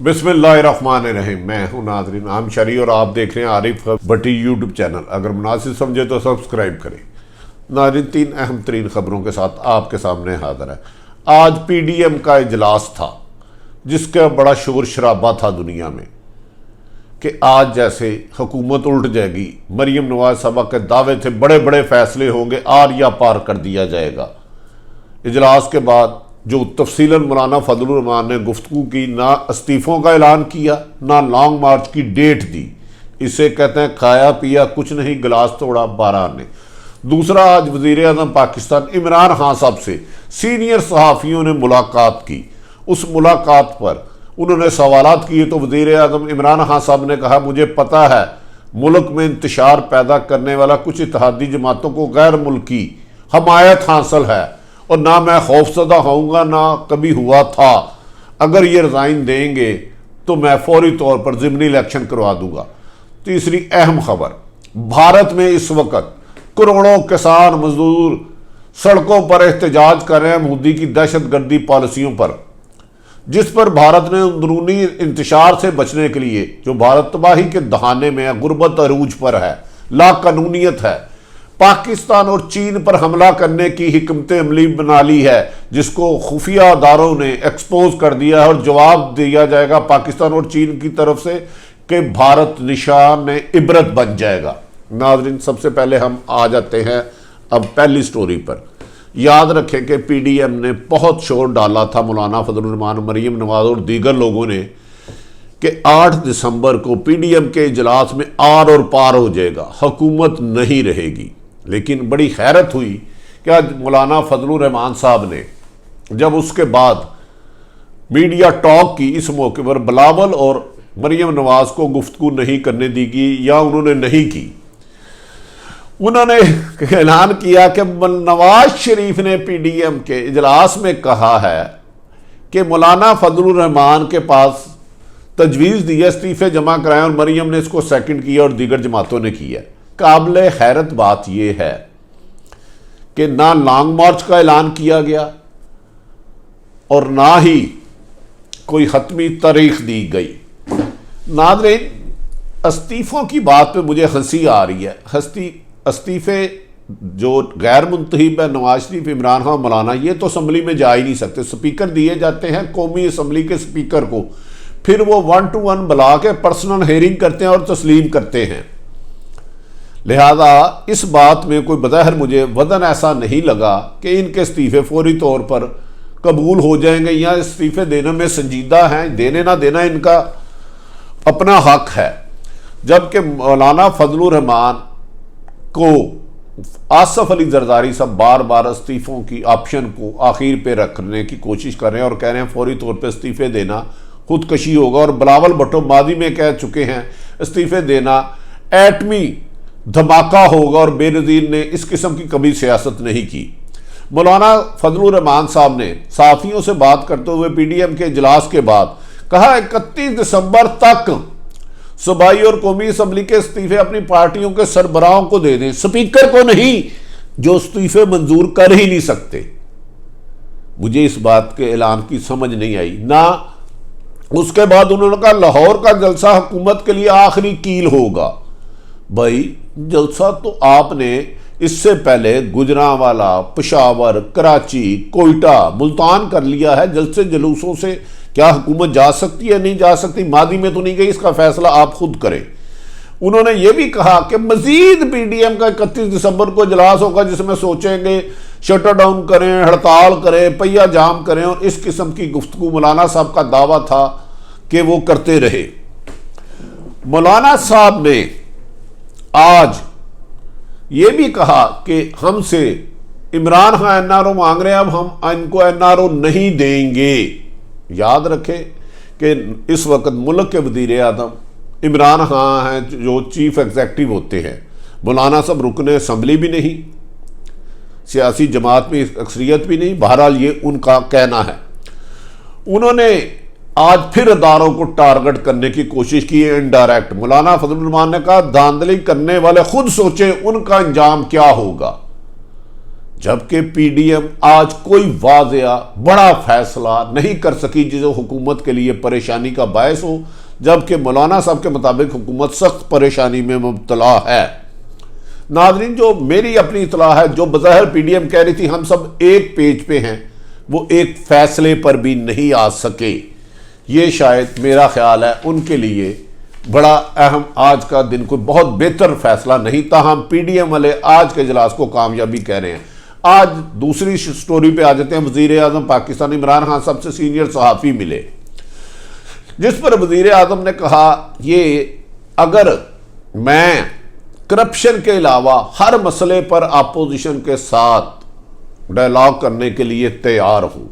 बिस्मिल्लाहिर्रहमानिर्रहीम। मैं हूं नाज़रीन आम शरी और आप देख रहे हैं आरिफ भट्टी यूट्यूब चैनल। अगर मुनासिब समझे तो सब्सक्राइब करें। नाज़रीन, 3 अहम तरीन खबरों के साथ आपके सामने हाजिर है। आज PDM का इजलास था जिसका बड़ा शोर शराबा था दुनिया में कि आज जैसे हुकूमत उल्ट जाएगी, मरीम नवाज साहबा के दावे थे बड़े बड़े फैसले होंगे, आर या पार कर दिया जाएगा। इजलास के बाद जो तफसीलन मौलाना फजलुर रहमान ने गुफ्तगू की, ना इस्तीफ़ों का ऐलान किया ना लॉन्ग मार्च की डेट दी। इसे कहते हैं खाया पिया कुछ नहीं, गिलास तोड़ा 12 ने। दूसरा, आज वज़ीर आज़म पाकिस्तान इमरान खान साहब से सीनियर सहाफ़ियों ने मुलाकात की। उस मुलाकात पर उन्होंने सवालात किए तो वज़ीर आज़म इमरान खान साहब ने कहा, मुझे पता है मुल्क में इंतशार पैदा करने वाला कुछ इत्तेहादी जमातों को गैर मुल्की हमायत हासिल है और ना मैं खौफजदा होऊंगा ना कभी हुआ था। अगर ये रिज़ाइन देंगे तो मैं फौरी तौर पर ज़िमनी इलेक्शन करवा दूंगा। तीसरी अहम खबर, भारत में इस वक्त करोड़ों किसान मजदूर सड़कों पर एहतजाज कर रहे हैं मोदी की दहशतगर्दी पॉलिसियों पर, जिस पर भारत ने अंदरूनी इंतशार से बचने के लिए, जो भारत तबाही के दहाने में है, गुर्बत अरूज पर है, लाकानूनियत है, पाकिस्तान और चीन पर हमला करने की हिकमत अमली बना ली है, जिसको खुफिया अदारों ने एक्सपोज कर दिया है और जवाब दिया जाएगा पाकिस्तान और चीन की तरफ से कि भारत निशान इबरत बन जाएगा। नाज़रीन, सबसे पहले हम आ जाते हैं अब पहली स्टोरी पर। याद रखें कि PDM ने बहुत शोर डाला था, मौलाना फजलुर रहमान, मरीम नवाज और दीगर लोगों ने, कि 8 दिसंबर को PDM के इजलास में आर और पार हो जाएगा, हुकूमत नहीं रहेगी। लेकिन बड़ी हैरत हुई कि आज मौलाना फजलुर रहमान साहब ने जब उसके बाद मीडिया टॉक की, इस मौके पर बिलावल और मरीम नवाज को गुफ्तगू नहीं करने दी गई या उन्होंने नहीं की। उन्होंने ऐलान किया कि नवाज शरीफ ने PDM के इजलास में कहा है कि मौलाना फजलुर रहमान के पास तजवीज़ दी है इस्तीफ़े जमा कराएं और मरीम ने इसको सेकंड किया और दीगर जमातों ने किया। काबिल हैरत बात यह है कि ना लॉन्ग मार्च का ऐलान किया गया और ना ही कोई हतमी तारीख दी गई। नाज़रीन, इस्तीफ़ों की बात पे मुझे हंसी आ रही है। इस्तीफ़े जो गैर मुंतखब है, नवाज शरीफ, इमरान खान, मौलाना, ये तो असम्बली में जा ही नहीं सकते। स्पीकर दिए जाते हैं कौमी असम्बली के स्पीकर को, फिर वो 1 to 1 बुला के पर्सनल हेयरिंग करते हैं और तस्लीम करते हैं। लिहाजा इस बात में कोई बज़ाहिर मुझे वज़न ऐसा नहीं लगा कि इनके इस्तीफ़े फौरी तौर पर कबूल हो जाएंगे या इस्तीफ़े देने में संजीदा हैं। देने ना देना इनका अपना हक है। जबकि मौलाना फजलुर रहमान को आसफ अली जरदारी साहब बार बार इस्तीफ़ों की ऑप्शन को आखिर पे रखने की कोशिश कर रहे हैं और कह रहे हैं फौरी तौर पे इस्तीफ़े देना खुदकशी होगा। और बिलावल भुट्टो माजी में कह चुके हैं इस्तीफ़े देना एटमी धमाका होगा और बेनज़ीर ने इस किस्म की कभी सियासत नहीं की। मौलाना फजलुर रहमान साहब ने सहाफ़ियों से बात करते हुए PDM के इजलास के बाद कहा, 31 दिसंबर तक सूबाई और कौमी असम्बली के इस्तीफ़े अपनी पार्टियों के सरबराहों को दे दें, स्पीकर को नहीं, जो इस्तीफ़े मंजूर कर ही नहीं सकते। मुझे इस बात के ऐलान की समझ नहीं आई। ना उसके बाद उन्होंने कहा लाहौर का जलसा हुकूमत के लिए आखिरी कील होगा। भाई, जलसा तो आपने इससे पहले गुजरांवाला, पेशावर, कराची, कोयटा, मुल्तान कर लिया है। जलसे जुलूसों से क्या हुकूमत जा सकती है? नहीं जा सकती। मादी में तो नहीं गई, इसका फैसला आप खुद करें। उन्होंने ये भी कहा कि मजीद PDM का 31 दिसंबर को इजलास होगा जिसमें सोचेंगे शटर डाउन करें, हड़ताल करें, पहिया जाम करें और इस किस्म की गुफ्तगू मौलाना साहब का दावा था कि वो करते रहे। मौलाना साहब ने आज ये भी कहा कि हमसे इमरान खान NRO मांग रहे हैं, अब हम इनको NRO नहीं देंगे। याद रखें कि इस वक्त मुल्क के वज़ीर आज़म इमरान खान हैं, जो चीफ एग्जेक्टिव होते हैं। मौलाना साहब रुकने असम्बली भी नहीं, सियासी जमात में अक्सरियत भी नहीं। बहरहाल ये उनका कहना है। उन्होंने आज फिर अदारों को टारगेट करने की कोशिश की है इनडायरेक्ट। मौलाना फजलुर रहमान ने कहा, धांधली करने वाले खुद सोचे उनका अंजाम क्या होगा। جبکہ پی ڈی ایم آج کوئی واضح بڑا فیصلہ نہیں کر سکی جو حکومت کے لیے پریشانی کا باعث ہو، جبکہ مولانا صاحب کے مطابق حکومت سخت پریشانی میں مبتلا ہے۔ ناظرین، جو میری اپنی اطلاع ہے، جو بظاہر پی ڈی ایم کہہ رہی تھی ہم سب ایک پیج پہ ہیں، وہ ایک فیصلے پر بھی نہیں آ سکے۔ یہ شاید میرا خیال ہے ان کے لیے بڑا اہم آج کا دن کوئی بہت بہتر فیصلہ نہیں، تاہم پی ڈی ایم والے آج کے اجلاس کو کامیابی کہہ رہے ہیں۔ آج دوسری سٹوری پہ آ جاتے ہیں۔ وزیر اعظم پاکستان عمران خان سب سے سینئر صحافی ملے، جس پر وزیر اعظم نے کہا یہ اگر میں کرپشن کے علاوہ ہر مسئلے پر اپوزیشن کے ساتھ ڈائلاگ کرنے کے لیے تیار ہوں۔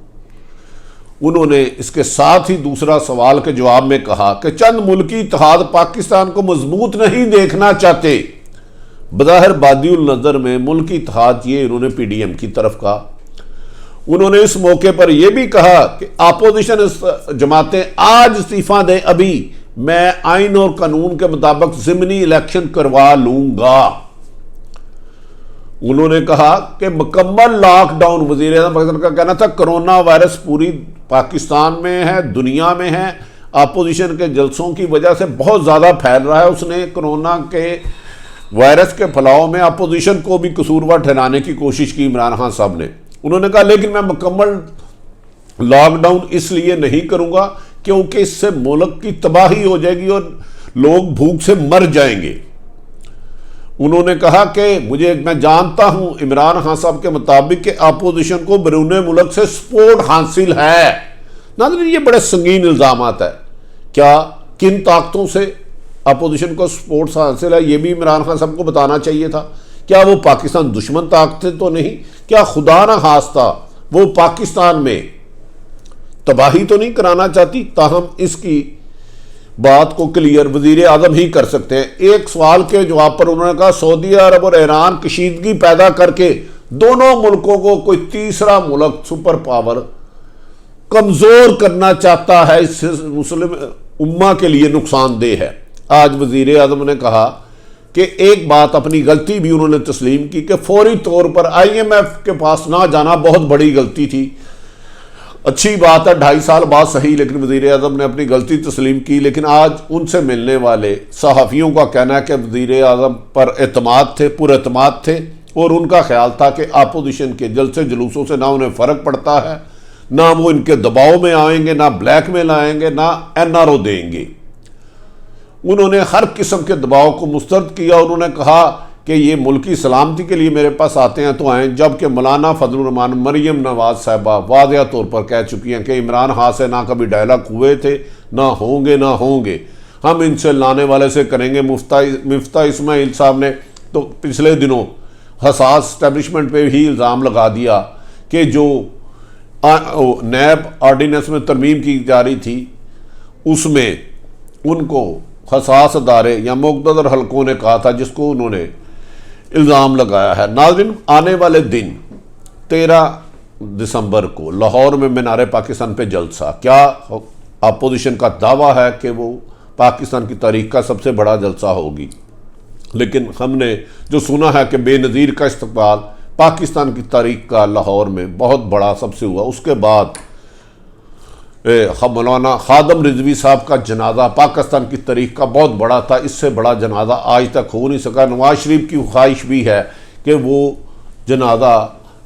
انہوں نے اس کے ساتھ ہی دوسرا سوال کے جواب میں کہا کہ چند ملکی اتحاد پاکستان کو مضبوط نہیں دیکھنا چاہتے۔ بظاہر بادی النظر میں ملکی اتحاد، یہ انہوں نے پی ڈی ایم کی طرف کہا۔ انہوں نے اس موقع پر یہ بھی کہا کہ اپوزیشن جماعتیں آج استعفیٰ دیں، ابھی میں آئین اور قانون کے مطابق ضمنی الیکشن کروا لوں گا۔ انہوں نے کہا کہ مکمل لاک ڈاؤن، وزیر اعظم پاکستان کا کہنا تھا کرونا وائرس پوری پاکستان میں ہے، دنیا میں ہے، اپوزیشن کے جلسوں کی وجہ سے بہت زیادہ پھیل رہا ہے۔ اس نے کرونا کے وائرس کے پھیلاؤ میں اپوزیشن کو بھی قصوروار ٹھہرانے کی کوشش کی عمران خان صاحب نے۔ انہوں نے کہا لیکن میں مکمل لاک ڈاؤن اس لیے نہیں کروں گا کیونکہ اس سے ملک کی تباہی ہو جائے گی اور لوگ بھوک سے مر جائیں گے۔ انہوں نے کہا کہ میں جانتا ہوں عمران خان صاحب کے مطابق کہ اپوزیشن کو بیرون ملک سے سپورٹ حاصل ہے۔ ناظرین، یہ بڑے سنگین الزامات ہے۔ کیا کن طاقتوں سے اپوزیشن کو سپورٹ حاصل ہے، یہ بھی عمران خان صاحب کو بتانا چاہیے تھا۔ کیا وہ پاکستان دشمن طاقتیں تو نہیں؟ کیا خدا نہ خواستہ وہ پاکستان میں تباہی تو نہیں کرانا چاہتی؟ تاہم اس کی بات کو کلیئر وزیر اعظم ہی کر سکتے ہیں۔ ایک سوال کے جواب پر انہوں نے کہا سعودی عرب اور ایران کشیدگی پیدا کر کے دونوں ملکوں کو کوئی تیسرا ملک سپر پاور کمزور کرنا چاہتا ہے، اس سے مسلم امہ کے لیے نقصان دہ ہے۔ آج وزیر اعظم نے کہا کہ ایک بات، اپنی غلطی بھی انہوں نے تسلیم کی کہ فوری طور پر آئی ایم ایف کے پاس نہ جانا بہت بڑی غلطی تھی۔ اچھی بات ہے، 2.5 سال بعد صحیح، لیکن وزیر اعظم نے اپنی غلطی تسلیم کی۔ لیکن آج ان سے ملنے والے صحافیوں کا کہنا ہے کہ وزیر اعظم پر اعتماد تھے، پر اعتماد تھے، اور ان کا خیال تھا کہ اپوزیشن کے جلسے جلوسوں سے نہ انہیں فرق پڑتا ہے، نہ وہ ان کے دباؤ میں آئیں گے، نہ بلیک میل آئیں گے، نہ این آر او دیں گے۔ انہوں نے ہر قسم کے دباؤ کو مسترد کیا۔ انہوں نے کہا کہ یہ ملکی سلامتی کے لیے میرے پاس آتے ہیں تو آئیں، جبکہ مولانا فضل الرحمان مریم نواز صاحبہ واضح طور پر کہہ چکی ہیں کہ عمران خان سے نہ کبھی ڈائلاگ ہوئے تھے، نہ ہوں گے، ہم ان سے لانے والے سے کریں گے۔ مفتاح اسماعیل صاحب نے تو پچھلے دنوں حساس اسٹیبلشمنٹ پہ ہی الزام لگا دیا کہ جو نیب آرڈیننس میں ترمیم کی جا رہی تھی اس میں ان کو حساس ادارے یا مقتدر حلقوں نے کہا تھا، جس کو انہوں نے الزام لگایا ہے۔ ناظرین، آنے والے دن 13 دسمبر کو لاہور میں مینار پاکستان پہ جلسہ، کیا اپوزیشن کا دعویٰ ہے کہ وہ پاکستان کی تاریخ کا سب سے بڑا جلسہ ہوگی، لیکن ہم نے جو سنا ہے کہ بے نظیر کا استقبال پاکستان کی تاریخ کا لاہور میں بہت بڑا سب سے ہوا۔ اس کے بعد مولانا خادم رضوی صاحب کا جنازہ پاکستان کی تاریخ کا بہت بڑا تھا، اس سے بڑا جنازہ آج تک ہو نہیں سکا۔ نواز شریف کی خواہش بھی ہے کہ وہ جنازہ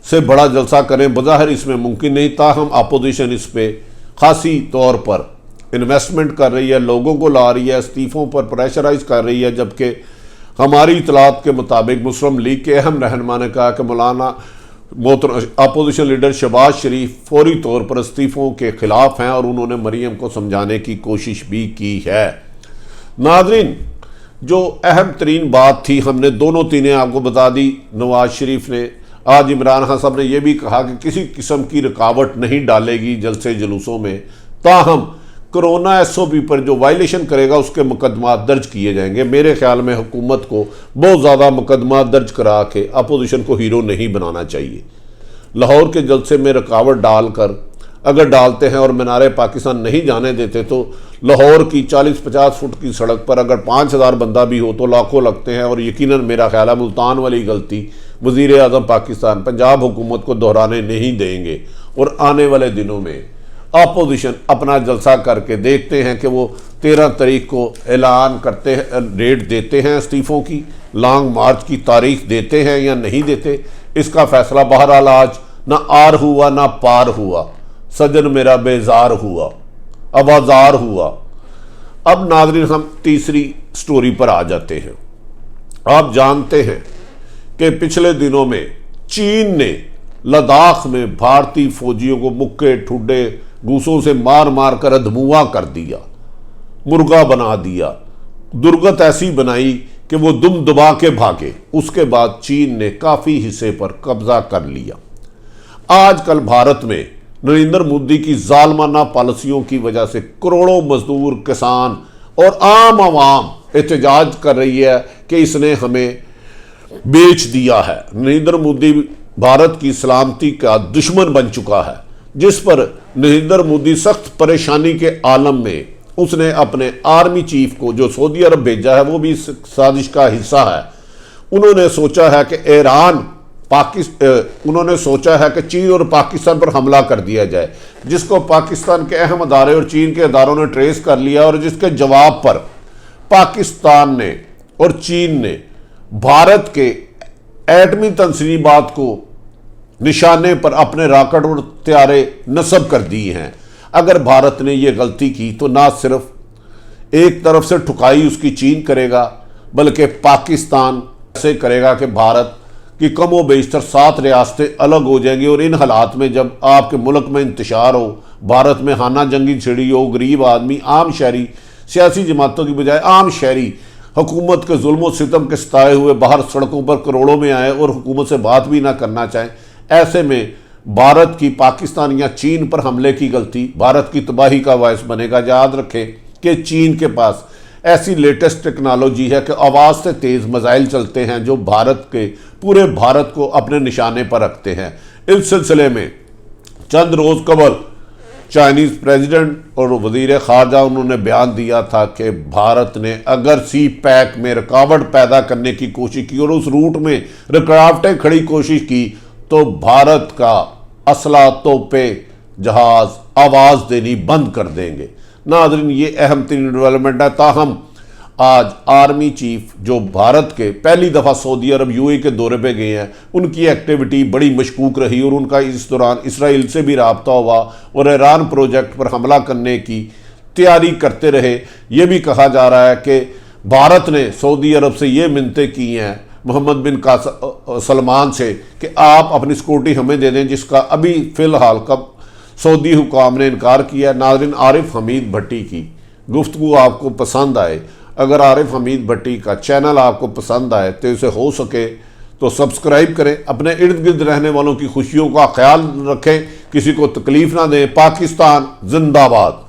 سے بڑا جلسہ کریں، بظاہر اس میں ممکن نہیں، تاہم اپوزیشن اس پہ خاصی طور پر انویسٹمنٹ کر رہی ہے، لوگوں کو لا رہی ہے، استعفوں پر پریشرائز کر رہی ہے، جبکہ ہماری اطلاعات کے مطابق مسلم لیگ کے اہم رہنما نے کہا کہ مولانا اپوزیشن لیڈر شہباز شریف فوری طور پر استعفوں کے خلاف ہیں، اور انہوں نے مریم کو سمجھانے کی کوشش بھی کی ہے۔ ناظرین، جو اہم ترین بات تھی ہم نے دونوں تینیں آپ کو بتا دی۔ نواز شریف نے آج عمران خان صاحب نے یہ بھی کہا کہ کسی قسم کی رکاوٹ نہیں ڈالے گی جلسے جلوسوں میں، تاہم کرونا ایس او پی پر جو وائلیشن کرے گا اس کے مقدمات درج کیے جائیں گے۔ میرے خیال میں حکومت کو بہت زیادہ مقدمات درج کرا کے اپوزیشن کو ہیرو نہیں بنانا چاہیے۔ لاہور کے جلسے میں رکاوٹ ڈال کر اگر ڈالتے ہیں اور مینار پاکستان نہیں جانے دیتے تو لاہور کی 40-50 فٹ کی سڑک پر اگر 5000 بندہ بھی ہو تو لاکھوں لگتے ہیں، اور یقیناً میرا خیال ہے ملتان والی غلطی वज़ीर आज़म पाकिस्तान पंजाब हुकूमत को दोहराने नहीं देंगे और आने वाले दिनों में अपोजिशन अपना जलसा करके देखते हैं कि वो 13 तारीख को ऐलान करते हैं, डेट देते हैं इस्तीफ़ों की, लॉन्ग मार्च की तारीख देते हैं या नहीं देते। इसका फैसला बहरहाल आज ना आर हुआ ना पार हुआ, सजन मेरा बेजार हुआ, आवाजार हुआ। अब नाज़रीन हम तीसरी स्टोरी पर आ जाते हैं। आप जानते हैं कि पिछले दिनों में चीन ने लद्दाख में भारतीय फौजियों को मुक्के ठुड्डे घूसों से मार मार कर अधमुआ कर दिया, मुर्गा बना दिया, दुर्गत ऐसी बनाई कि वो दुम दबा के भागे। उसके बाद चीन ने काफ़ी हिस्से पर कब्जा कर लिया। आजकल भारत में नरेंद्र मोदी की जालमाना पॉलिसियों की वजह से करोड़ों मजदूर, किसान और आम आवाम एहतजाज कर रही है कि इसने हमें बेच दिया है। नरेंद्र मोदी भारत की सलामती का दुश्मन बन चुका है, जिस पर नरेंद्र मोदी सख्त परेशानी के आलम में उसने अपने आर्मी चीफ को, जो सऊदी अरब भेजा है, वो भी इस साजिश का हिस्सा है। उन्होंने सोचा है कि चीन और पाकिस्तान पर हमला कर दिया जाए, जिसको पाकिस्तान के अहम अदारे और चीन के अदारों ने ट्रेस कर लिया और जिसके जवाब पर पाकिस्तान ने और चीन ने भारत के एटमी तंजीमात को निशाने पर अपने रॉकेट और हथियारे नस्ब कर दिए हैं। अगर भारत ने यह गलती की तो ना सिर्फ एक तरफ से ठुकाई उसकी चीन करेगा, बल्कि पाकिस्तान ऐसे करेगा कि भारत की कमो बेशतर 7 रियासतें अलग हो जाएंगी। और इन हालात में जब आपके मुल्क में इंतशार हो, भारत में हाना जंगी छिड़ी हो, गरीब आदमी, आम शहरी, सियासी जमातों की बजाय आम शहरी हुकूमत के जुल्म और सितम के सताए हुए बाहर सड़कों पर करोड़ों में आए और हुकूमत से बात भी ना करना चाहें, ऐसे में भारत की पाकिस्तान या चीन पर हमले की गलती भारत की तबाही का बायस बनेगा। याद रखें कि चीन के पास ऐसी लेटेस्ट टेक्नोलॉजी है कि आवाज़ से तेज़ मिसाइल चलते हैं जो पूरे भारत को अपने निशाने पर रखते हैं। इस सिलसिले में चंद रोज़ कबल चाइनीज़ प्रेसिडेंट और वज़ीर ख़ारजा उन्होंने बयान दिया था कि भारत ने अगर सी पैक में रुकावट पैदा करने की कोशिश की और उस रूट में रुकावटें खड़ी कोशिश की तो भारत का असला, तोपे, जहाज आवाज़ देनी बंद कर देंगे। नाज़रीन, ये अहम तरीन डेवलपमेंट है। ताहम आज आर्मी चीफ जो भारत के पहली दफ़ा सऊदी अरब यूएई के दौरे पे गए हैं, उनकी एक्टिविटी बड़ी मशकूक रही और उनका इस दौरान इसराइल से भी रब्ता हुआ और ईरान प्रोजेक्ट पर हमला करने की तैयारी करते रहे। ये भी कहा जा रहा है कि भारत ने सऊदी अरब से ये मिन्नतें की हैं मोहम्मद बिन सलमान से कि आप अपनी सिक्योरिटी हमें दे दें, जिसका अभी फ़िलहाल कब सऊदी हुकाम ने इनकार किया। नाज़रीन, आरिफ हमीद भट्टी की गुफ्तगू आपको पसंद आए, अगर आरिफ हमीद भट्टी का चैनल आपको पसंद आए तो इसे हो सके तो सब्सक्राइब करें। अपने इर्द गिर्द रहने वालों की खुशियों का ख्याल रखें, किसी को तकलीफ़ ना दें। पाकिस्तान जिंदाबाद।